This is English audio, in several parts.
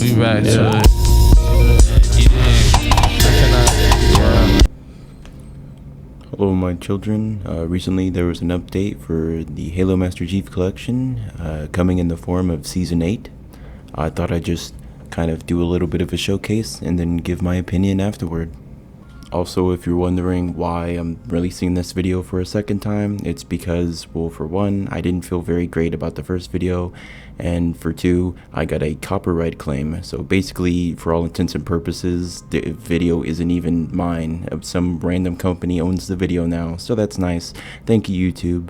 We back to it. Hello my children, recently there was an update for the Halo Master Chief Collection coming in the form of Season 8. I thought I'd just kind of do a little bit of a showcase and then give my opinion afterward. Also, if you're wondering why I'm releasing this video for a second time, it's because, well, for one, I didn't feel very great about the first video, and for two, I got a copyright claim. So basically, for all intents and purposes, the video isn't even mine. Some random company owns the video now, so that's nice. Thank you, YouTube.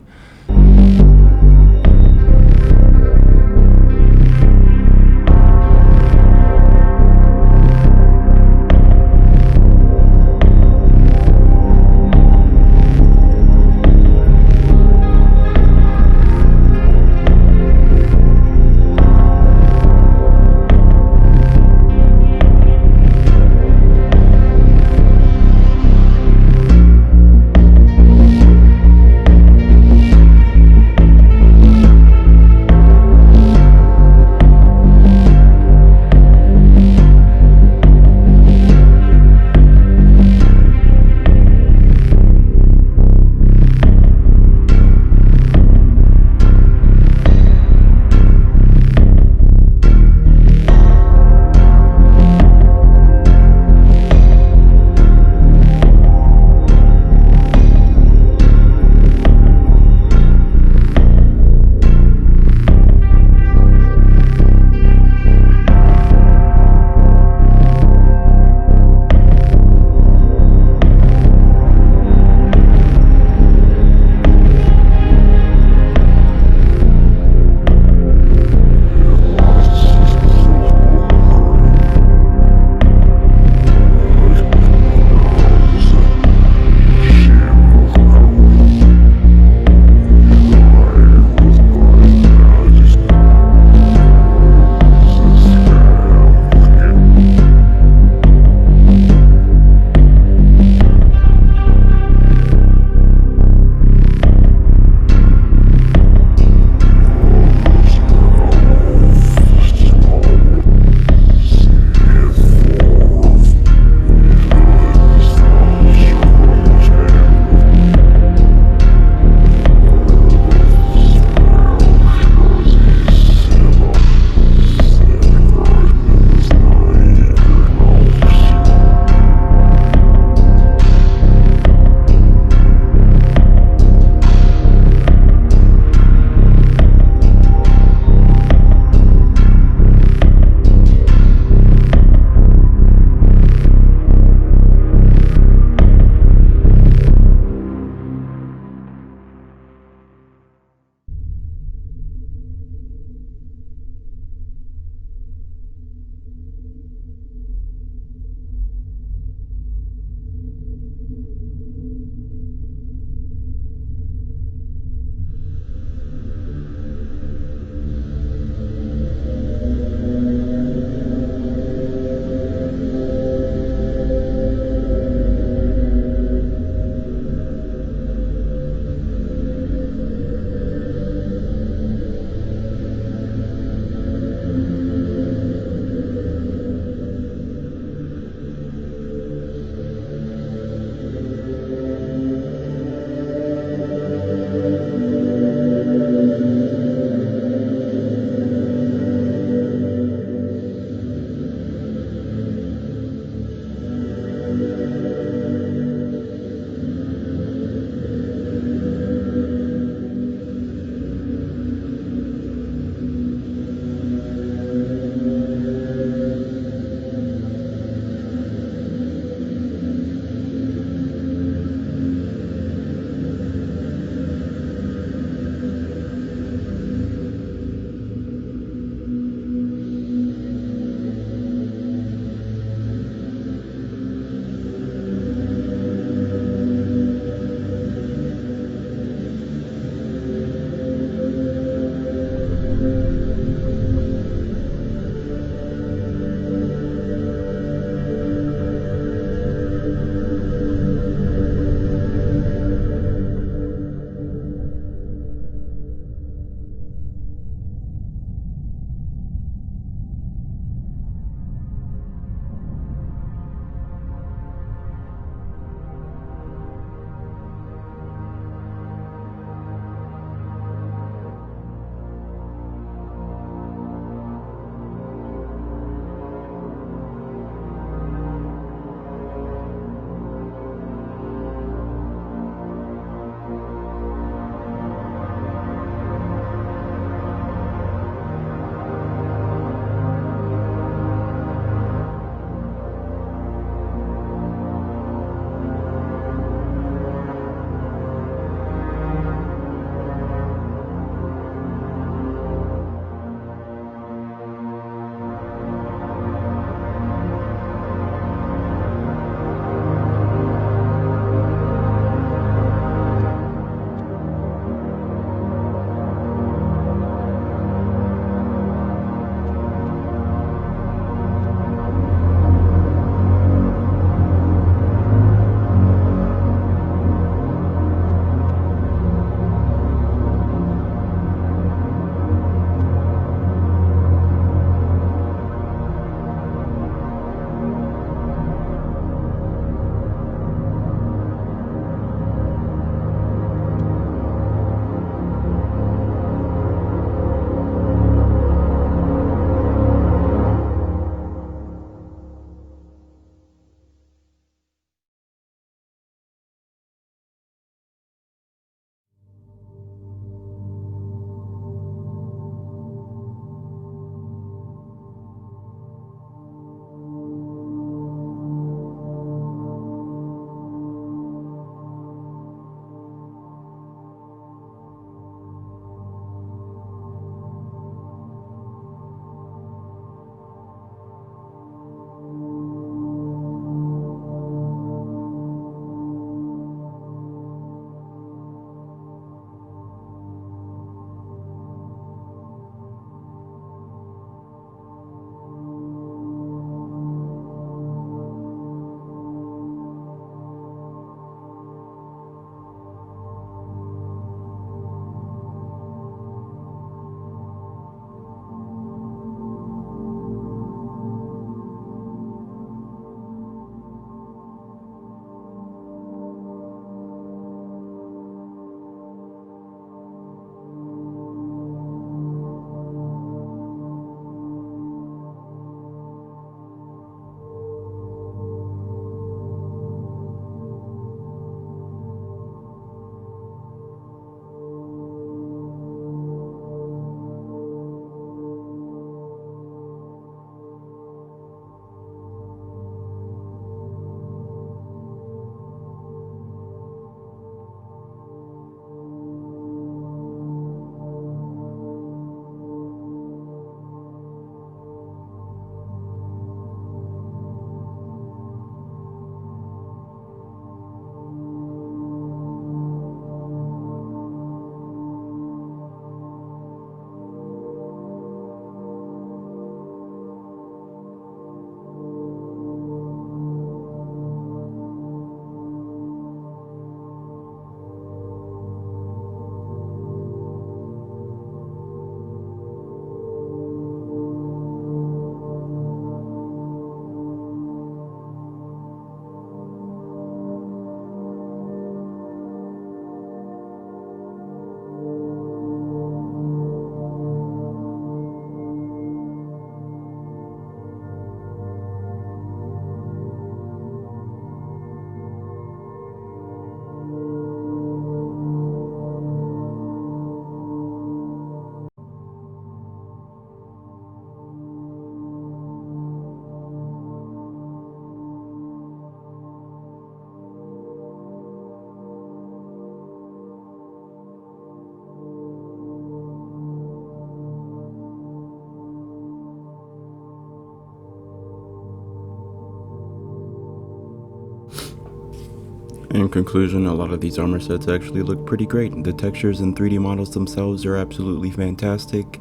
In conclusion, a lot of these armor sets actually look pretty great. The textures and 3D models themselves are absolutely fantastic.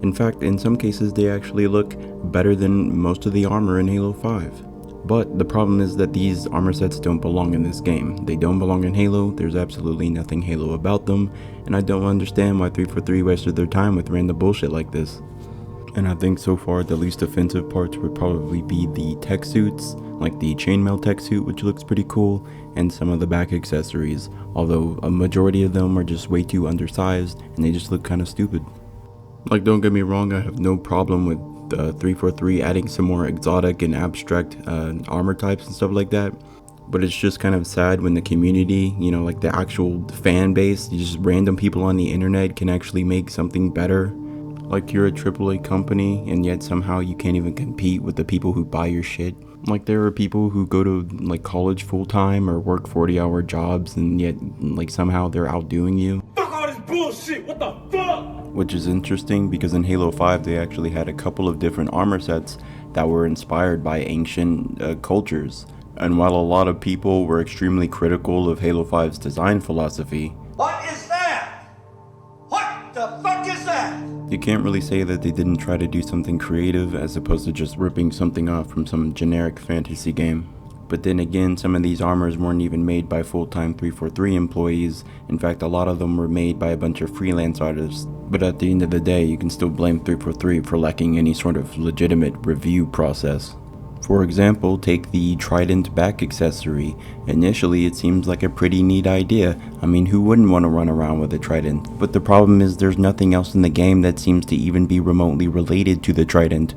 In fact, in some cases they actually look better than most of the armor in Halo 5. But the problem is that these armor sets don't belong in this game. They don't belong in Halo, there's absolutely nothing Halo about them, and I don't understand why 343 wasted their time with random bullshit like this. And I think so far the least offensive parts would probably be the tech suits, like the chainmail tech suit, which looks pretty cool, and some of the back accessories, although a majority of them are just way too undersized and they just look kind of stupid. Like, don't get me wrong, I have no problem with 343 adding some more exotic and abstract armor types and stuff like that, but it's just kind of sad when the community, you know, like the actual fan base, just random people on the internet can actually make something better. Like, you're a AAA company and yet somehow you can't even compete with the people who buy your shit. Like, there are people who go to like college full-time or work 40-hour jobs and yet like somehow they're outdoing you. Fuck all this bullshit, what the fuck? Which is interesting because in Halo 5 they actually had a couple of different armor sets that were inspired by ancient cultures. And while a lot of people were extremely critical of Halo 5's design philosophy, What is that? What the fuck is that? you can't really say that they didn't try to do something creative as opposed to just ripping something off from some generic fantasy game. But then again, some of these armors weren't even made by full-time 343 employees. In fact, a lot of them were made by a bunch of freelance artists. But at the end of the day, you can still blame 343 for lacking any sort of legitimate review process. For example, take the Trident back accessory. Initially, it seems like a pretty neat idea. I mean, who wouldn't want to run around with a Trident? But the problem is there's nothing else in the game that seems to even be remotely related to the Trident.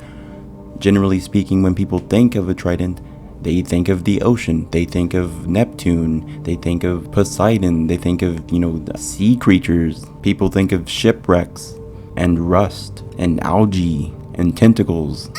Generally speaking, when people think of a Trident, they think of the ocean, they think of Neptune, they think of Poseidon, they think of, the sea creatures. People think of shipwrecks, and rust, and algae, and tentacles.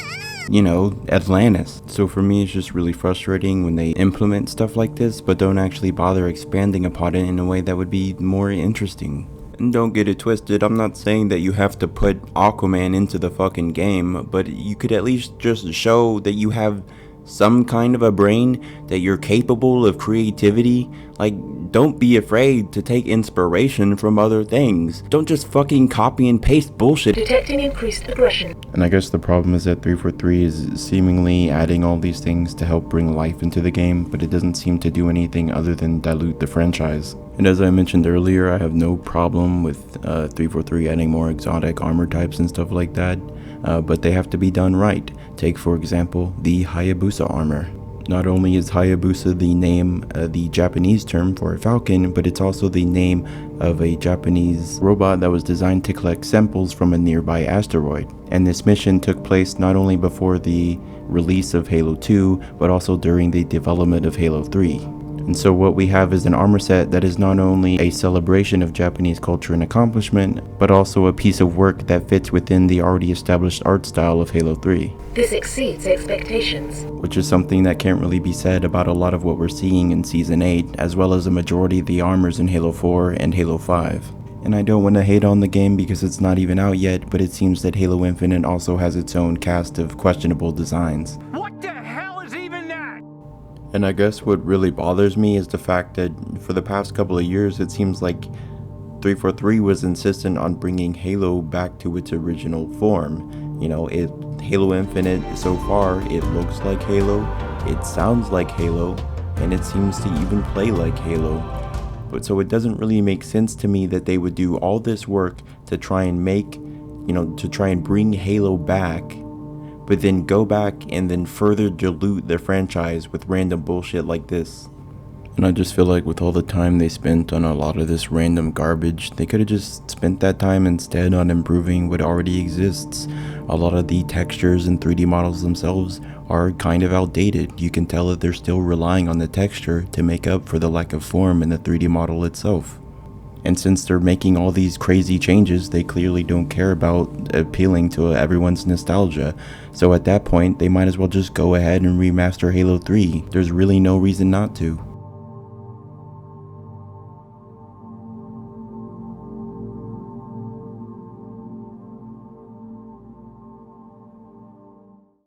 Atlantis. So for me, it's just really frustrating when they implement stuff like this, but don't actually bother expanding upon it in a way that would be more interesting. And don't get it twisted, I'm not saying that you have to put Aquaman into the fucking game, but you could at least just show that you have some kind of a brain, that you're capable of creativity. Like, don't be afraid to take inspiration from other things. Don't just fucking copy and paste bullshit. Detecting increased aggression. And I guess the problem is that 343 is seemingly adding all these things to help bring life into the game, but it doesn't seem to do anything other than dilute the franchise. And as I mentioned earlier, I have no problem with 343 adding more exotic armor types and stuff like that, but they have to be done right. Take, for example, the Hayabusa armor. Not only is Hayabusa the name, the Japanese term for a falcon, but it's also the name of a Japanese robot that was designed to collect samples from a nearby asteroid. And this mission took place not only before the release of Halo 2, but also during the development of Halo 3. And so what we have is an armor set that is not only a celebration of Japanese culture and accomplishment, but also a piece of work that fits within the already established art style of Halo 3. This exceeds expectations. Which is something that can't really be said about a lot of what we're seeing in Season 8, as well as a majority of the armors in Halo 4 and Halo 5. And I don't want to hate on the game because it's not even out yet, but it seems that Halo Infinite also has its own cast of questionable designs. What the hell is even that? And I guess what really bothers me is the fact that for the past couple of years, it seems like 343 was insistent on bringing Halo back to its original form. Halo Infinite, so far, it looks like Halo, it sounds like Halo, and it seems to even play like Halo. But so it doesn't really make sense to me that they would do all this work to try and bring Halo back, but then go back and then further dilute their franchise with random bullshit like this. And I just feel like with all the time they spent on a lot of this random garbage, they could have just spent that time instead on improving what already exists. A lot of the textures and 3D models themselves are kind of outdated. You can tell that they're still relying on the texture to make up for the lack of form in the 3D model itself. And since they're making all these crazy changes, they clearly don't care about appealing to everyone's nostalgia. So at that point, they might as well just go ahead and remaster Halo 3. There's really no reason not to.